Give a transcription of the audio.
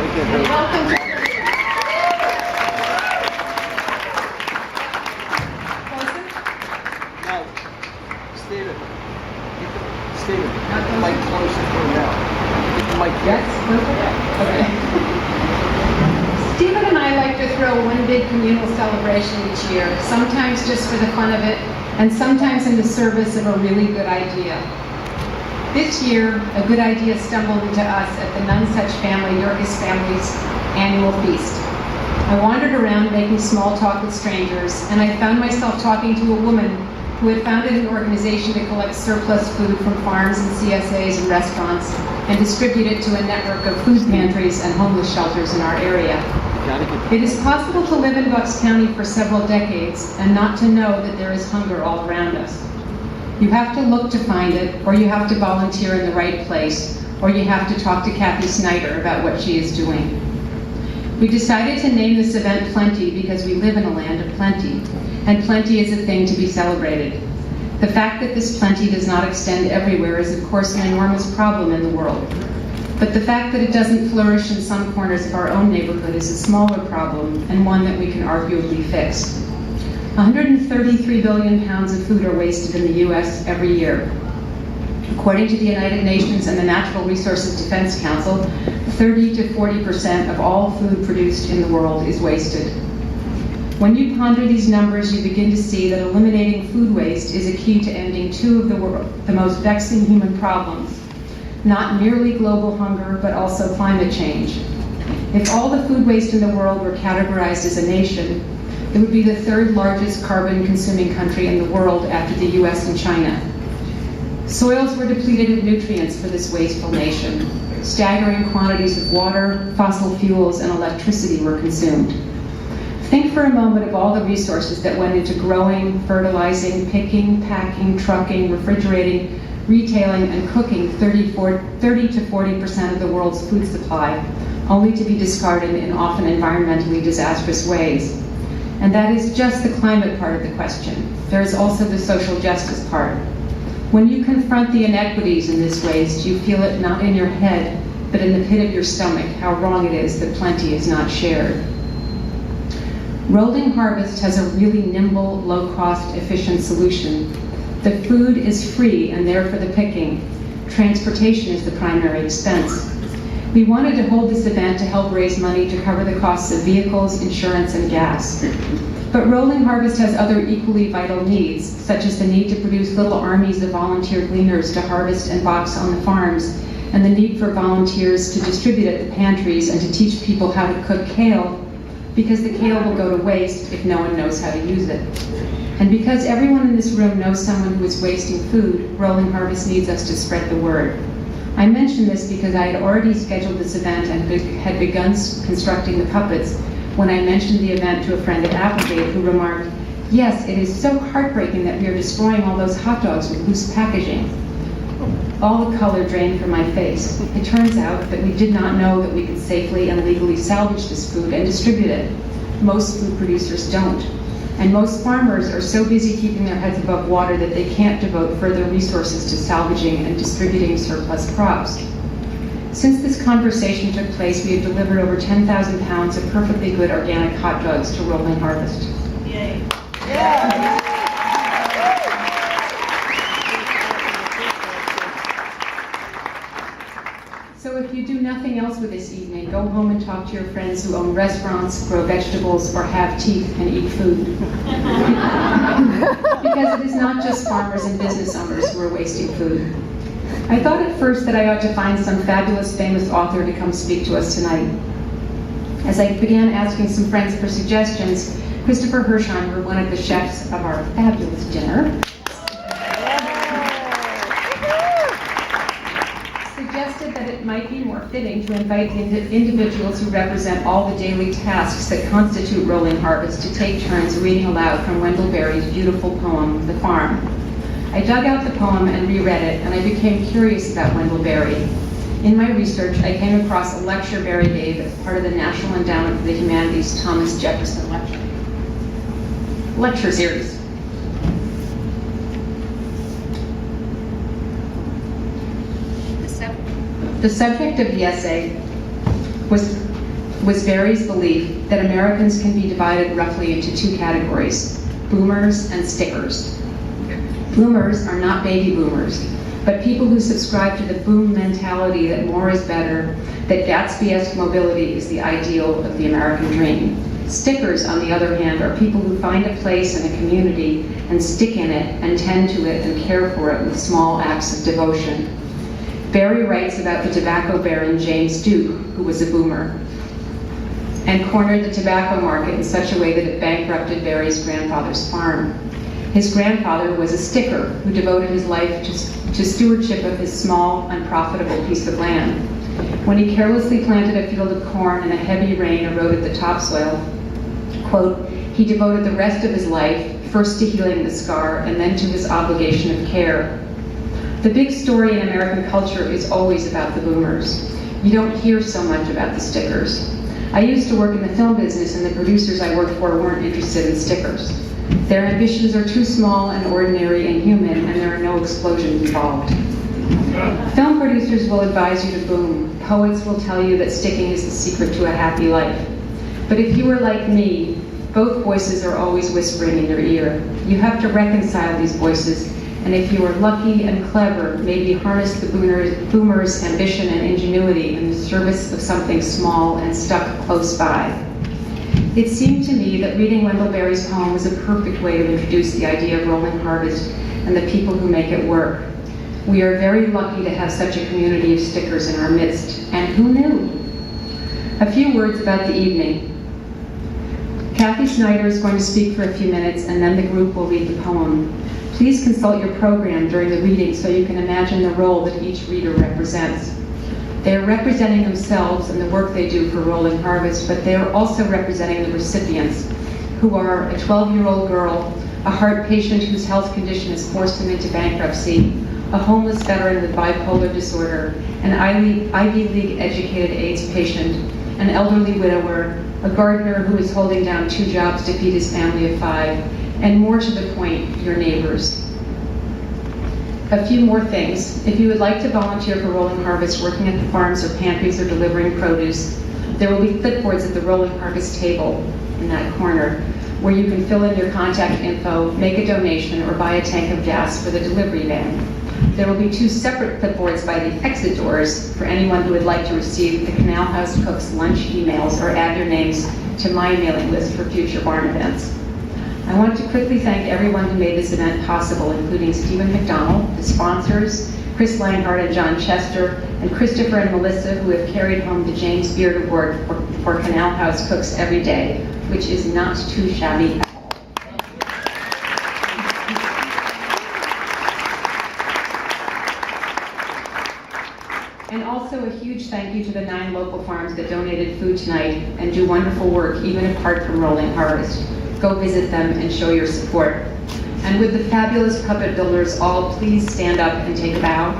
Welcome. No, Stephen. Stephen, get the mic closer to him now. Get the mic. Yes, okay. Stephen and I like to throw one big communal celebration each year, sometimes just for the fun of it, and sometimes in the service of a really good idea. This year, a good idea stumbled into us at the Nunsuch family, Yerkes family's annual feast. I wandered around making small talk with strangers, and I found myself talking to a woman who had founded an organization to collect surplus food from farms and CSAs and restaurants and distribute it to a network of food pantries and homeless shelters in our area. It is possible to live in Bucks County for several decades and not to know that there is hunger all around us. You have to look to find it, or you have to volunteer in the right place, or you have to talk to Kathy Snyder about what she is doing. We decided to name this event Plenty because we live in a land of plenty, and plenty is a thing to be celebrated. The fact that this plenty does not extend everywhere is of course an enormous problem in the world. But the fact that it doesn't flourish in some corners of our own neighborhood is a smaller problem, and one that we can arguably fix. 133 billion pounds of food are wasted in the US every year. According to the United Nations and the Natural Resources Defense Council, 30 to 40% of all food produced in the world is wasted. When you ponder these numbers, you begin to see that eliminating food waste is a key to ending two of the most vexing human problems, not merely global hunger, but also climate change. If all the food waste in the world were categorized as a nation, it would be the third largest carbon-consuming country in the world after the US and China. Soils were depleted of nutrients for this wasteful nation. Staggering quantities of water, fossil fuels, and electricity were consumed. Think for a moment of all the resources that went into growing, fertilizing, picking, packing, trucking, refrigerating, retailing, and cooking 30 to 40% of the world's food supply, only to be discarded in often environmentally disastrous ways. And that is just the climate part of the question. There is also the social justice part. When you confront the inequities in this waste, you feel it not in your head, but in the pit of your stomach, how wrong it is that plenty is not shared. Rolling Harvest has a really nimble, low-cost, efficient solution. The food is free and there for the picking. Transportation is the primary expense. We wanted to hold this event to help raise money to cover the costs of vehicles, insurance, and gas. But Rolling Harvest has other equally vital needs, such as the need to produce little armies of volunteer gleaners to harvest and box on the farms, and the need for volunteers to distribute at the pantries and to teach people how to cook kale, because the kale will go to waste if no one knows how to use it. And because everyone in this room knows someone who is wasting food, Rolling Harvest needs us to spread the word. I mention this because I had already scheduled this event and had begun constructing the puppets when I mentioned the event to a friend at Applegate who remarked, "Yes, it is so heartbreaking that we are destroying all those hot dogs with loose packaging." All the color drained from my face. It turns out that we did not know that we could safely and legally salvage this food and distribute it. Most food producers don't. And most farmers are so busy keeping their heads above water that they can't devote further resources to salvaging and distributing surplus crops. Since this conversation took place, we have delivered over 10,000 pounds of perfectly good organic hot dogs to Rolling Harvest. Yay. Yeah. So if you do nothing else with this evening, go home and talk to your friends who own restaurants, grow vegetables, or have teeth and eat food. Because it is not just farmers and business owners who are wasting food. I thought at first that I ought to find some fabulous famous author to come speak to us tonight. As I began asking some friends for suggestions, Christopher Hersheimer, one of the chefs of our fabulous dinner, suggested that it might be more fitting to invite individuals who represent all the daily tasks that constitute Rolling Harvest to take turns reading aloud from Wendell Berry's beautiful poem, The Farm. I dug out the poem and reread it, and I became curious about Wendell Berry. In my research, I came across a lecture Berry gave as part of the National Endowment for the Humanities Thomas Jefferson Lecture Series. The subject of the essay was was Barry's belief that Americans can be divided roughly into two categories, boomers and stickers. Boomers are not baby boomers, but people who subscribe to the boom mentality that more is better, that Gatsby-esque mobility is the ideal of the American dream. Stickers, on the other hand, are people who find a place in a community and stick in it and tend to it and care for it with small acts of devotion. Barry writes about the tobacco baron James Duke, who was a boomer, and cornered the tobacco market in such a way that it bankrupted Barry's grandfather's farm. His grandfather was a sticker who devoted his life to stewardship of his small, unprofitable piece of land. When he carelessly planted a field of corn and a heavy rain eroded the topsoil, quote, he devoted the rest of his life first to healing the scar and then to his obligation of care. The big story in American culture is always about the boomers. You don't hear so much about the stickers. I used to work in the film business, and the producers I worked for weren't interested in stickers. Their ambitions are too small and ordinary and human, and there are no explosions involved. Film producers will advise you to boom. Poets will tell you that sticking is the secret to a happy life. But if you are like me, both voices are always whispering in your ear. You have to reconcile these voices, and if you are lucky and clever, maybe harness the boomer's ambition and ingenuity in the service of something small and stuck close by. It seemed to me that reading Wendell Berry's poem was a perfect way to introduce the idea of rolling harvest and the people who make it work. We are very lucky to have such a community of stickers in our midst, and who knew? A few words about the evening. Kathy Snyder is going to speak for a few minutes, and then the group will read the poem. Please consult your program during the reading so you can imagine the role that each reader represents. They are representing themselves and the work they do for Rolling Harvest, but they are also representing the recipients, who are a 12-year-old girl, a heart patient whose health condition has forced him into bankruptcy, a homeless veteran with bipolar disorder, an Ivy League educated AIDS patient, an elderly widower, a gardener who is holding down 2 jobs to feed his family of 5, and more to the point, your neighbors. A few more things. If you would like to volunteer for Rolling Harvest, working at the farms or pantries or delivering produce, there will be clipboards at the Rolling Harvest table in that corner, where you can fill in your contact info, make a donation, or buy a tank of gas for the delivery van. There will be 2 separate clipboards by the exit doors for anyone who would like to receive the Canal House Cook's lunch emails or add your names to my mailing list for future barn events. I want to quickly thank everyone who made this event possible, including Stephen McDonald, the sponsors, Chris Leinhardt and John Chester, and Christopher and Melissa, who have carried home the James Beard Award for Canal House Cooks every day, which is not too shabby at all. And also a huge thank you to the 9 local farms that donated food tonight and do wonderful work, even apart from Rolling Harvest. Go visit them and show your support. And would the fabulous puppet builders all please stand up and take a bow?